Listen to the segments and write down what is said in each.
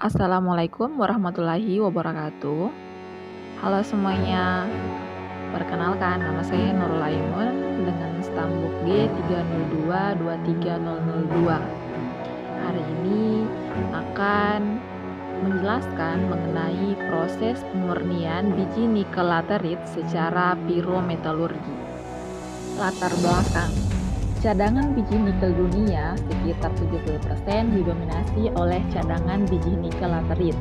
Assalamualaikum warahmatullahi wabarakatuh. Halo semuanya, perkenalkan nama saya Nurul Aimun dengan stambuk G302230002. Hari ini akan menjelaskan mengenai proses pemurnian biji nikel laterit secara pirometalurgi. Latar belakang. Cadangan biji nikel dunia sekitar 70% didominasi oleh cadangan biji nikel laterit.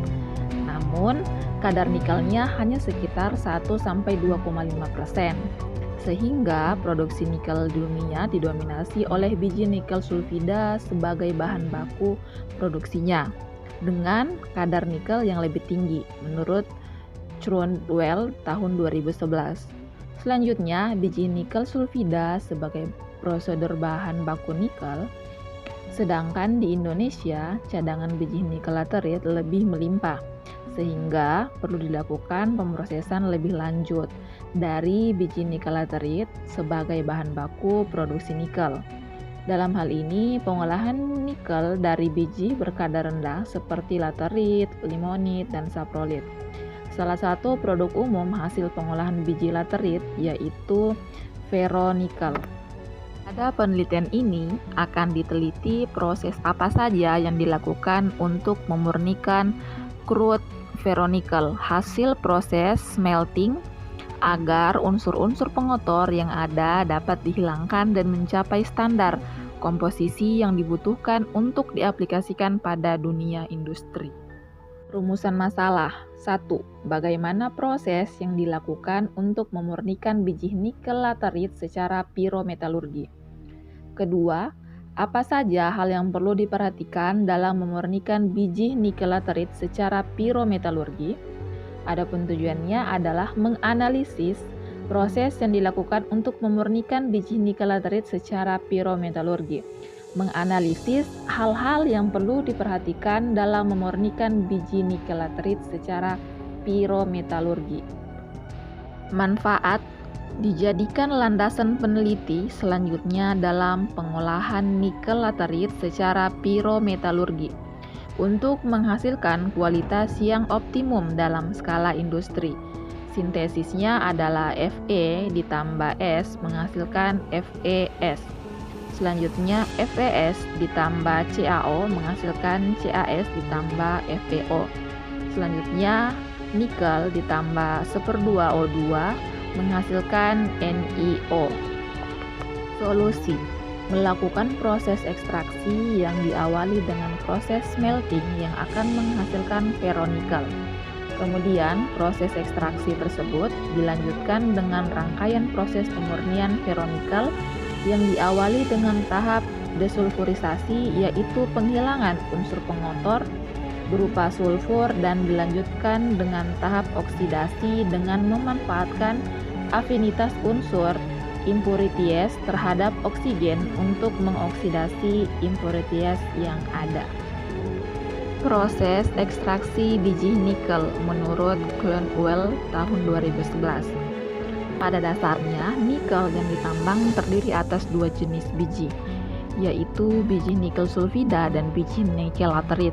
Namun, kadar nikelnya hanya sekitar 1-2,5%. Sehingga produksi nikel dunia didominasi oleh biji nikel sulfida sebagai bahan baku produksinya dengan kadar nikel yang lebih tinggi menurut Trundwell tahun 2011. Selanjutnya, biji nikel sulfida sebagai prosedur bahan baku nikel, sedangkan di Indonesia cadangan biji nikel laterit lebih melimpah, sehingga perlu dilakukan pemrosesan lebih lanjut dari biji nikel laterit sebagai bahan baku produksi nikel. Dalam hal ini, pengolahan nikel dari biji berkadar rendah seperti laterit, limonit, dan saprolit. Salah satu produk umum hasil pengolahan biji laterit yaitu ferronikel. Pada penelitian ini akan diteliti proses apa saja yang dilakukan untuk memurnikan crude ferronikel hasil proses smelting agar unsur-unsur pengotor yang ada dapat dihilangkan dan mencapai standar komposisi yang dibutuhkan untuk diaplikasikan pada dunia industri. Rumusan masalah. 1. Bagaimana proses yang dilakukan untuk memurnikan biji nikel laterit secara pirometalurgi? Kedua, apa saja hal yang perlu diperhatikan dalam memurnikan biji nikel laterit secara pirometalurgi? Adapun tujuannya adalah menganalisis proses yang dilakukan untuk memurnikan biji nikel laterit secara pirometalurgi. Menganalisis hal-hal yang perlu diperhatikan dalam memurnikan biji nikel laterit secara pirometalurgi. Manfaat dijadikan landasan peneliti selanjutnya dalam pengolahan nikel laterit secara pirometalurgi untuk menghasilkan kualitas yang optimum dalam skala industri. Sintesisnya adalah Fe ditambah S menghasilkan FeS. Selanjutnya FeS ditambah CaO menghasilkan CaS ditambah FeO. Selanjutnya nikel ditambah 1/2O2 menghasilkan NiO. Solusi: melakukan proses ekstraksi yang diawali dengan proses smelting yang akan menghasilkan ferronikel. Kemudian proses ekstraksi tersebut dilanjutkan dengan rangkaian proses pemurnian ferronikel yang diawali dengan tahap desulfurisasi, yaitu penghilangan unsur pengotor berupa sulfur, dan dilanjutkan dengan tahap oksidasi dengan memanfaatkan afinitas unsur impurities terhadap oksigen untuk mengoksidasi impurities yang ada. Proses ekstraksi biji nikel menurut Trundwell tahun 2011. Pada dasarnya, nikel yang ditambang terdiri atas dua jenis biji, yaitu biji nikel sulfida dan biji nikel laterit.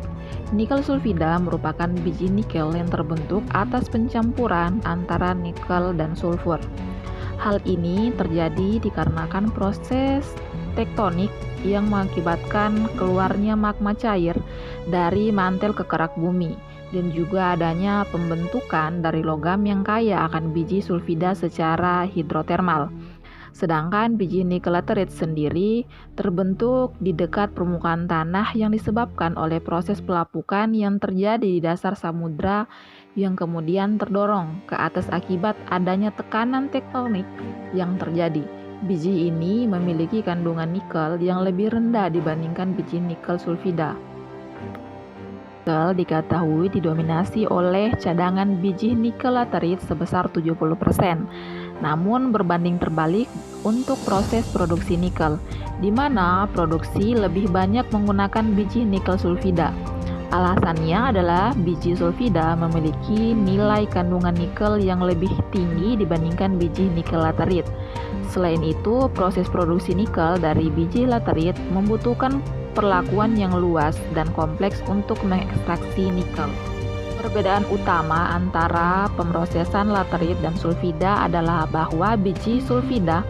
Nikel sulfida merupakan biji nikel yang terbentuk atas pencampuran antara nikel dan sulfur. Hal ini terjadi dikarenakan proses tektonik yang mengakibatkan keluarnya magma cair dari mantel kekerak bumi, dan juga adanya pembentukan dari logam yang kaya akan biji sulfida secara hidrotermal. Sedangkan biji nikel laterit sendiri terbentuk di dekat permukaan tanah yang disebabkan oleh proses pelapukan yang terjadi di dasar samudra yang kemudian terdorong ke atas akibat adanya tekanan tektonik yang terjadi. Biji ini memiliki kandungan nikel yang lebih rendah dibandingkan biji nikel sulfida. Nikel diketahui didominasi oleh cadangan biji nikel laterit sebesar 70%. Namun berbanding terbalik untuk proses produksi nikel, di mana produksi lebih banyak menggunakan biji nikel sulfida. Alasannya adalah biji sulfida memiliki nilai kandungan nikel yang lebih tinggi dibandingkan biji nikel laterit. Selain itu, proses produksi nikel dari biji laterit membutuhkan perlakuan yang luas dan kompleks untuk mengekstraksi nikel. Perbedaan utama antara pemrosesan laterit dan sulfida adalah bahwa biji sulfida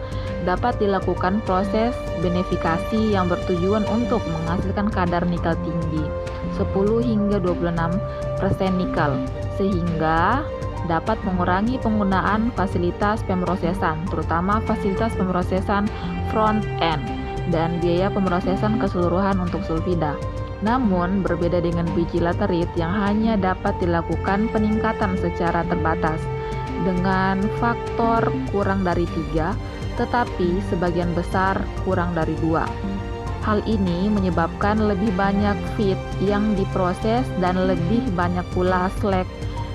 dapat dilakukan proses benefikasi yang bertujuan untuk menghasilkan kadar nikel tinggi, 10 hingga 26% nikel, sehingga dapat mengurangi penggunaan fasilitas pemrosesan, terutama fasilitas pemrosesan front end dan biaya pemrosesan keseluruhan untuk sulfida. Namun, berbeda dengan biji laterit yang hanya dapat dilakukan peningkatan secara terbatas dengan faktor kurang dari 3, tetapi sebagian besar kurang dari 2. Hal ini menyebabkan lebih banyak feed yang diproses dan lebih banyak pula slag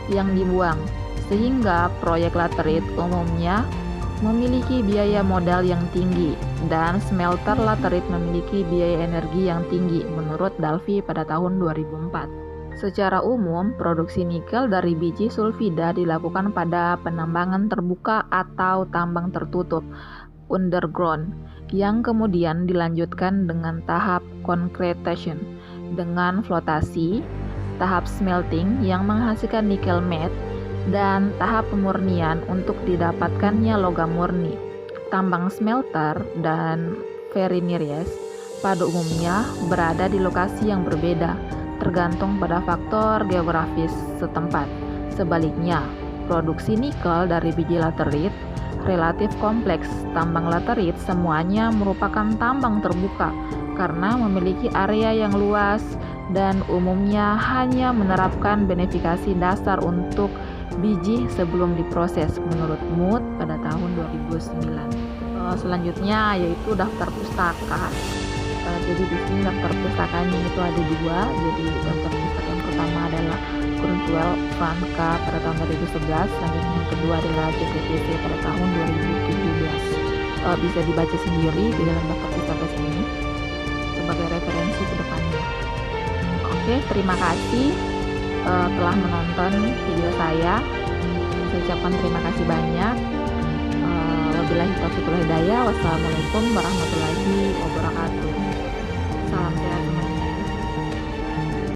yang dibuang, sehingga proyek laterit umumnya memiliki biaya modal yang tinggi dan smelter laterit memiliki biaya energi yang tinggi menurut Dalvi pada tahun 2004. Secara umum, produksi nikel dari biji sulfida dilakukan pada penambangan terbuka atau tambang tertutup underground yang kemudian dilanjutkan dengan tahap concretation dengan flotasi, tahap smelting yang menghasilkan nikel matte, dan tahap pemurnian untuk didapatkannya logam murni. Tambang smelter dan refineries pada umumnya berada di lokasi yang berbeda, tergantung pada faktor geografis setempat. Sebaliknya, produksi nikel dari biji laterit relatif kompleks. Tambang laterit semuanya merupakan tambang terbuka karena memiliki area yang luas dan umumnya hanya menerapkan benefikasi dasar untuk biji sebelum diproses menurut Mood pada tahun 2009. Selanjutnya yaitu daftar pustaka. Jadi di sini daftar pustakanya itu ada 2. Jadi daftar pustaka yang pertama adalah Kurzweil Franka pada tahun 2011, selanjutnya yang kedua adalah JTTC pada tahun 2017. Bisa dibaca sendiri di dalam daftar pustaka sini sebagai referensi ke depannya. Oke, terima kasih telah menonton video saya. Saya ucapkan terima kasih banyak. Wabillahi taufiq wal hidayah. Wassalamualaikum warahmatullahi wabarakatuh. Salam sehat.